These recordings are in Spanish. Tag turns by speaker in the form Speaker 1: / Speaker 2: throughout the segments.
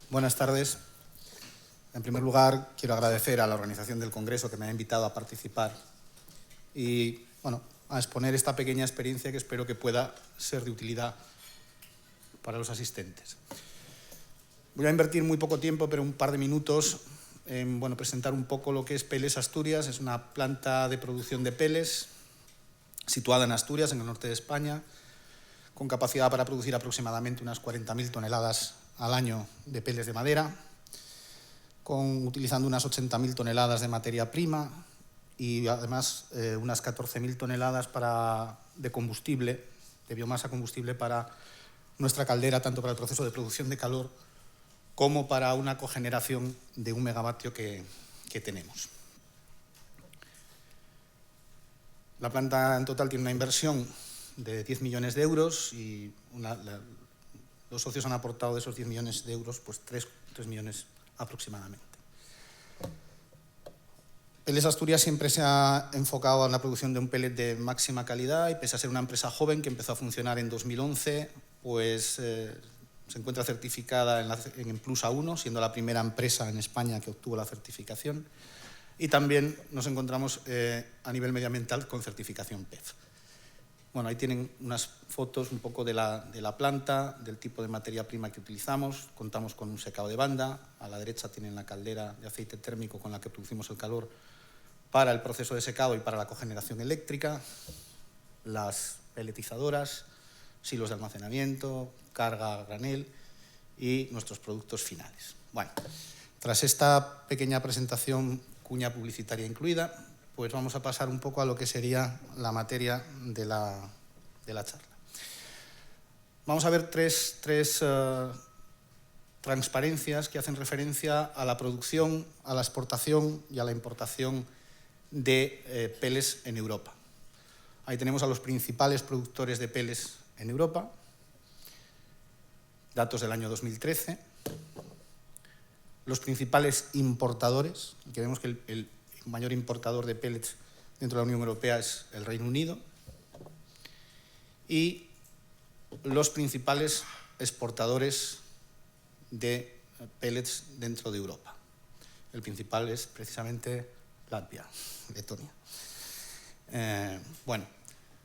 Speaker 1: Buenas tardes. En primer lugar, quiero agradecer a la organización del Congreso que me ha invitado a participar y, a exponer esta pequeña experiencia que espero que pueda ser de utilidad para los asistentes. Voy a invertir muy poco tiempo, pero un par de minutos en presentar un poco lo que es Peles Asturias. Es una planta de producción de peles situada en Asturias, en el norte de España, con capacidad para producir aproximadamente unas 40.000 toneladas al año de peles de madera, utilizando unas 80.000 toneladas de materia prima y además unas 14.000 toneladas de combustible, de biomasa combustible para nuestra caldera, tanto para el proceso de producción de calor como para una cogeneración de 1 megavatio que tenemos. La planta en total tiene una inversión de 10 millones de euros y los socios han aportado de esos 10 millones de euros pues 3 millones aproximadamente. Peles Asturias siempre se ha enfocado en la producción de un pellet de máxima calidad y pese a ser una empresa joven que empezó a funcionar en 2011, pues se encuentra certificada en Plus A1, siendo la primera empresa en España que obtuvo la certificación, y también nos encontramos a nivel medioambiental con certificación PEF. Bueno, ahí tienen unas fotos un poco de la planta, del tipo de materia prima que utilizamos. Contamos con un secado de banda. A la derecha tienen la caldera de aceite térmico con la que producimos el calor para el proceso de secado y para la cogeneración eléctrica. Las peletizadoras, silos de almacenamiento, carga a granel y nuestros productos finales. Bueno, tras esta pequeña presentación, cuña publicitaria incluida, pues vamos a pasar un poco a lo que sería la materia de la charla. Vamos a ver tres transparencias que hacen referencia a la producción, a la exportación y a la importación de peles en Europa. Ahí tenemos a los principales productores de peles en Europa, datos del año 2013, los principales importadores, que vemos que el mayor importador de pellets dentro de la Unión Europea es el Reino Unido, y los principales exportadores de pellets dentro de Europa. El principal es precisamente Latvia, Letonia.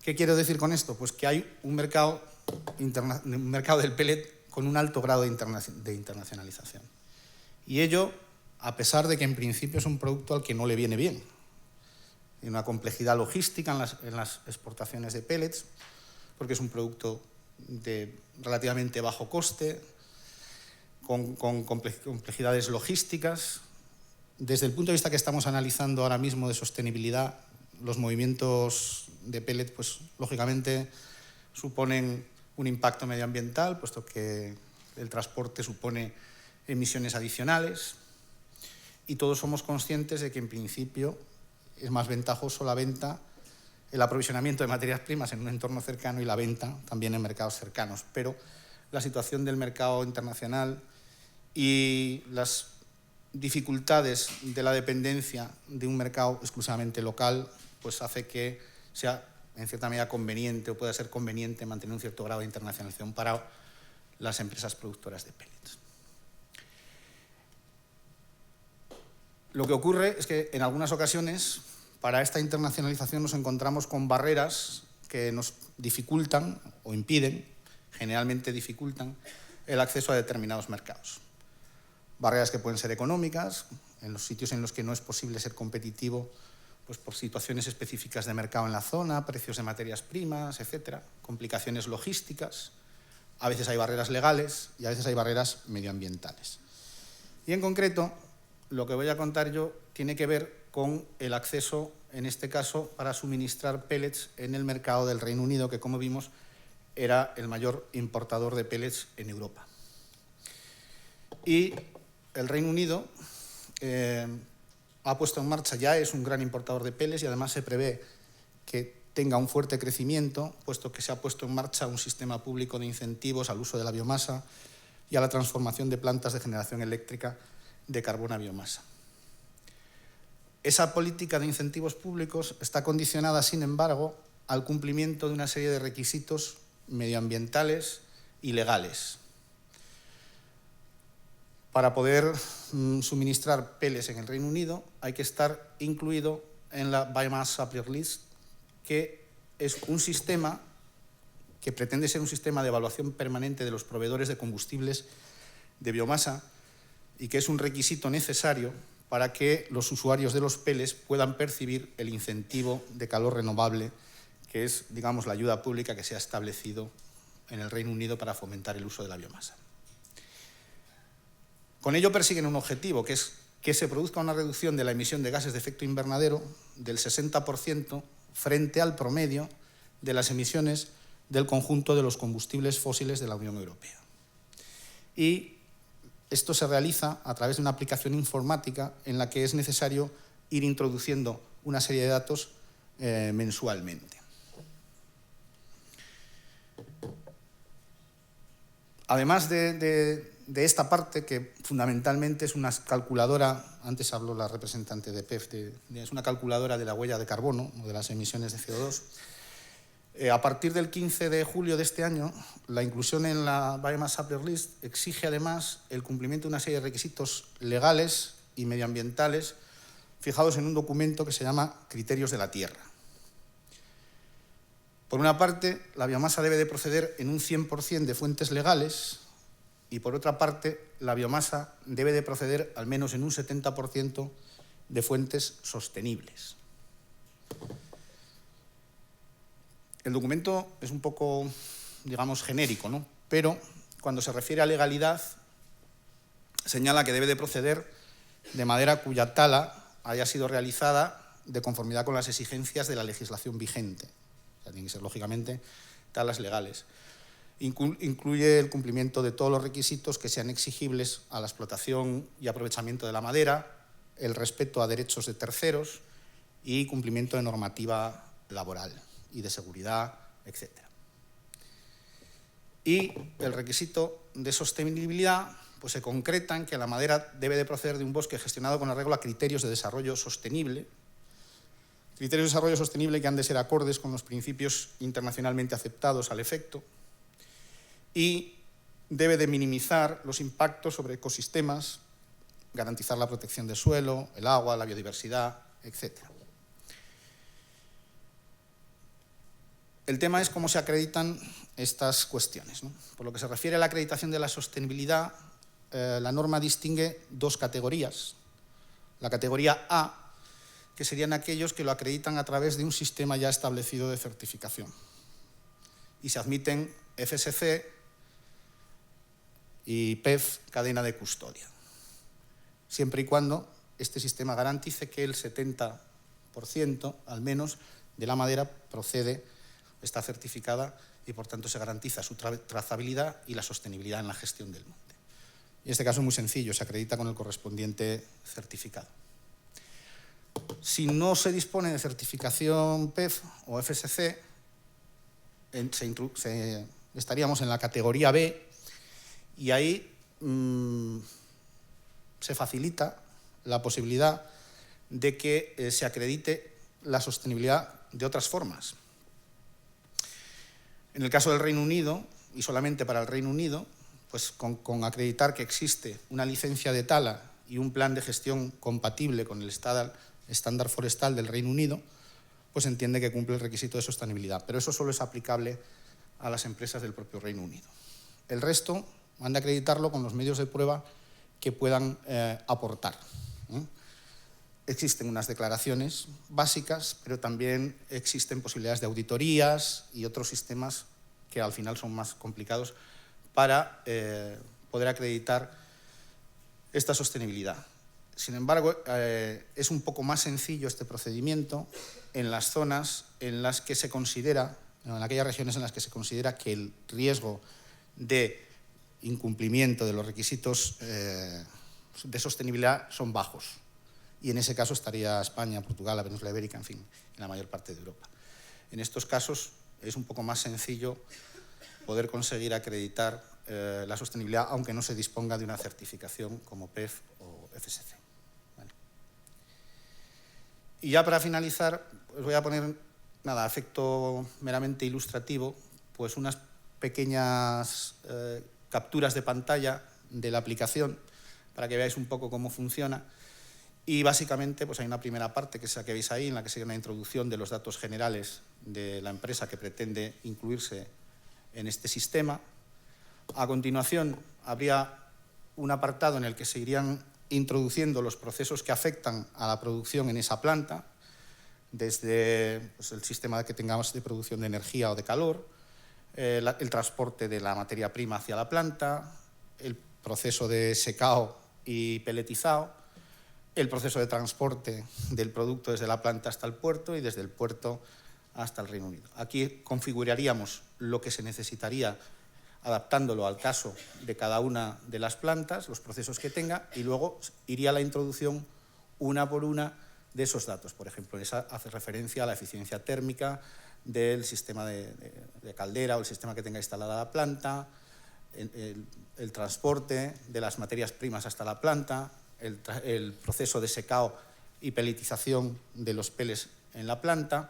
Speaker 1: ¿Qué quiero decir con esto? Pues que hay un mercado del pellet con un alto grado de internacionalización. Y ello, a pesar de que en principio es un producto al que no le viene bien. Hay una complejidad logística en las exportaciones de pellets, porque es un producto de relativamente bajo coste, con complejidades logísticas. Desde el punto de vista que estamos analizando ahora mismo de sostenibilidad, los movimientos de pellet, pues lógicamente suponen un impacto medioambiental, puesto que el transporte supone emisiones adicionales, y todos somos conscientes de que en principio es más ventajoso la venta, el aprovisionamiento de materias primas en un entorno cercano y la venta también en mercados cercanos. Pero la situación del mercado internacional y las dificultades de la dependencia de un mercado exclusivamente local pues hace que sea en cierta medida conveniente o pueda ser conveniente mantener un cierto grado de internacionalización para las empresas productoras de pellets. Lo que ocurre es que en algunas ocasiones para esta internacionalización nos encontramos con barreras que nos dificultan o impiden, generalmente dificultan, el acceso a determinados mercados. Barreras que pueden ser económicas, en los sitios en los que no es posible ser competitivo pues por situaciones específicas de mercado en la zona, precios de materias primas, etc. Complicaciones logísticas, a veces hay barreras legales y a veces hay barreras medioambientales. Y en concreto, lo que voy a contar yo tiene que ver con el acceso, en este caso, para suministrar pellets en el mercado del Reino Unido, que como vimos era el mayor importador de pellets en Europa. Y el Reino Unido ha puesto en marcha, ya es un gran importador de pellets y además se prevé que tenga un fuerte crecimiento, puesto que se ha puesto en marcha un sistema público de incentivos al uso de la biomasa y a la transformación de plantas de generación eléctrica de carbón a biomasa. Esa política de incentivos públicos está condicionada, sin embargo, al cumplimiento de una serie de requisitos medioambientales y legales. para poder suministrar pellets en el Reino Unido hay que estar incluido en la Biomass Supplier List, que es un sistema que pretende ser un sistema de evaluación permanente de los proveedores de combustibles de biomasa y que es un requisito necesario para que los usuarios de los pellets puedan percibir el incentivo de calor renovable, que es, digamos, la ayuda pública que se ha establecido en el Reino Unido para fomentar el uso de la biomasa. Con ello persiguen un objetivo, que es que se produzca una reducción de la emisión de gases de efecto invernadero del 60% frente al promedio de las emisiones del conjunto de los combustibles fósiles de la Unión Europea. Y esto se realiza a través de una aplicación informática en la que es necesario ir introduciendo una serie de datos mensualmente. Además de esta parte, que fundamentalmente es una calculadora, antes habló la representante de PEF, es una calculadora de la huella de carbono o de las emisiones de CO2, a partir del 15 de julio de este año, la inclusión en la Biomass Supplier List exige además el cumplimiento de una serie de requisitos legales y medioambientales fijados en un documento que se llama Criterios de la Tierra. Por una parte, la biomasa debe de proceder en un 100% de fuentes legales y, por otra parte, la biomasa debe de proceder al menos en un 70% de fuentes sostenibles. El documento es un poco, digamos, genérico, ¿no? Pero cuando se refiere a legalidad, señala que debe de proceder de madera cuya tala haya sido realizada de conformidad con las exigencias de la legislación vigente. O sea, tienen que ser, lógicamente, talas legales. Incluye el cumplimiento de todos los requisitos que sean exigibles a la explotación y aprovechamiento de la madera, el respeto a derechos de terceros y cumplimiento de normativa laboral y de seguridad, etc. Y el requisito de sostenibilidad pues se concreta en que la madera debe de proceder de un bosque gestionado con arreglo a criterios de desarrollo sostenible, que han de ser acordes con los principios internacionalmente aceptados al efecto, y debe de minimizar los impactos sobre ecosistemas, garantizar la protección del suelo, el agua, la biodiversidad, etc. El tema es cómo se acreditan estas cuestiones, ¿no? Por lo que se refiere a la acreditación de la sostenibilidad, la norma distingue dos categorías. La categoría A, que serían aquellos que lo acreditan a través de un sistema ya establecido de certificación. Y se admiten FSC y PEF, cadena de custodia, siempre y cuando este sistema garantice que el 70% al menos de la madera está certificada y, por tanto, se garantiza su trazabilidad y la sostenibilidad en la gestión del monte. Y en este caso es muy sencillo, se acredita con el correspondiente certificado. Si no se dispone de certificación PEF o FSC, estaríamos en la categoría B y ahí se facilita la posibilidad de que se acredite la sostenibilidad de otras formas. En el caso del Reino Unido, y solamente para el Reino Unido, pues con acreditar que existe una licencia de tala y un plan de gestión compatible con el estándar forestal del Reino Unido, pues se entiende que cumple el requisito de sostenibilidad. Pero eso solo es aplicable a las empresas del propio Reino Unido. El resto han de acreditarlo con los medios de prueba que puedan aportar. Existen unas declaraciones básicas, pero también existen posibilidades de auditorías y otros sistemas que al final son más complicados para poder acreditar esta sostenibilidad. Sin embargo, es un poco más sencillo este procedimiento en las zonas en las que se considera, en aquellas regiones en las que se considera que el riesgo de incumplimiento de los requisitos de sostenibilidad son bajos. Y en ese caso estaría España, Portugal, la península ibérica, en fin, en la mayor parte de Europa. En estos casos es un poco más sencillo poder conseguir acreditar la sostenibilidad, aunque no se disponga de una certificación como PEF o FSC. ¿Vale? Y ya para finalizar, os voy a poner, a efecto meramente ilustrativo, pues unas pequeñas capturas de pantalla de la aplicación para que veáis un poco cómo funciona. Y básicamente pues hay una primera parte, que es la que veis ahí, en la que sería una introducción de los datos generales de la empresa que pretende incluirse en este sistema. A continuación, habría un apartado en el que se irían introduciendo los procesos que afectan a la producción en esa planta, desde pues, el sistema que tengamos de producción de energía o de calor, el transporte de la materia prima hacia la planta, el proceso de secado y peletizado, el proceso de transporte del producto desde la planta hasta el puerto y desde el puerto hasta el Reino Unido. Aquí configuraríamos lo que se necesitaría adaptándolo al caso de cada una de las plantas, los procesos que tenga, y luego iría la introducción una por una de esos datos. Por ejemplo, esa hace referencia a la eficiencia térmica del sistema de caldera o el sistema que tenga instalada la planta, el transporte de las materias primas hasta la planta, el proceso de secado y peletización de los peles en la planta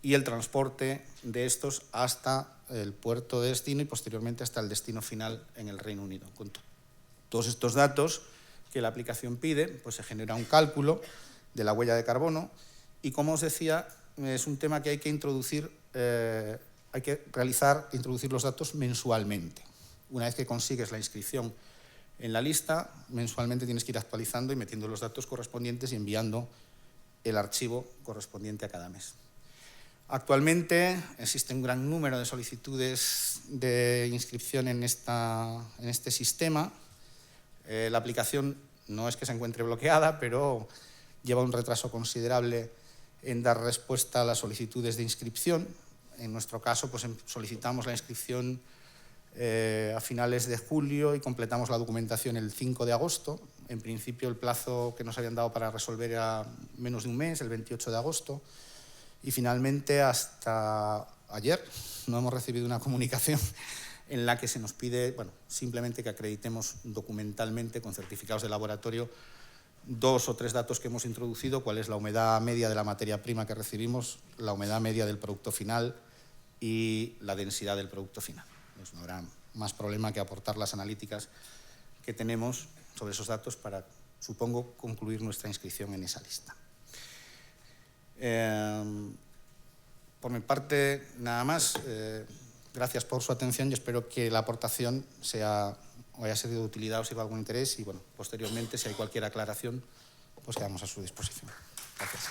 Speaker 1: y el transporte de estos hasta el puerto de destino y posteriormente hasta el destino final en el Reino Unido. Con todos estos datos que la aplicación pide, pues se genera un cálculo de la huella de carbono y, como os decía, es un tema que hay que introducir, introducir los datos mensualmente. Una vez que consigues la inscripción en la lista, mensualmente tienes que ir actualizando y metiendo los datos correspondientes y enviando el archivo correspondiente a cada mes. Actualmente existe un gran número de solicitudes de inscripción en este sistema. La aplicación no es que se encuentre bloqueada, pero lleva un retraso considerable en dar respuesta a las solicitudes de inscripción. En nuestro caso, pues solicitamos la inscripción a finales de julio y completamos la documentación el 5 de agosto. En principio, el plazo que nos habían dado para resolver era menos de un mes, el 28 de agosto. Y finalmente, hasta ayer, no hemos recibido una comunicación en la que se nos pide, bueno, simplemente que acreditemos documentalmente con certificados de laboratorio 2 o 3 datos que hemos introducido: cuál es la humedad media de la materia prima que recibimos, la humedad media del producto final y la densidad del producto final. Pues no habrá más problema que aportar las analíticas que tenemos sobre esos datos para, supongo, concluir nuestra inscripción en esa lista. Por mi parte, nada más. Gracias por su atención y espero que la aportación haya sido de utilidad o sirva de algún interés y, bueno, posteriormente, si hay cualquier aclaración, pues quedamos a su disposición. Gracias.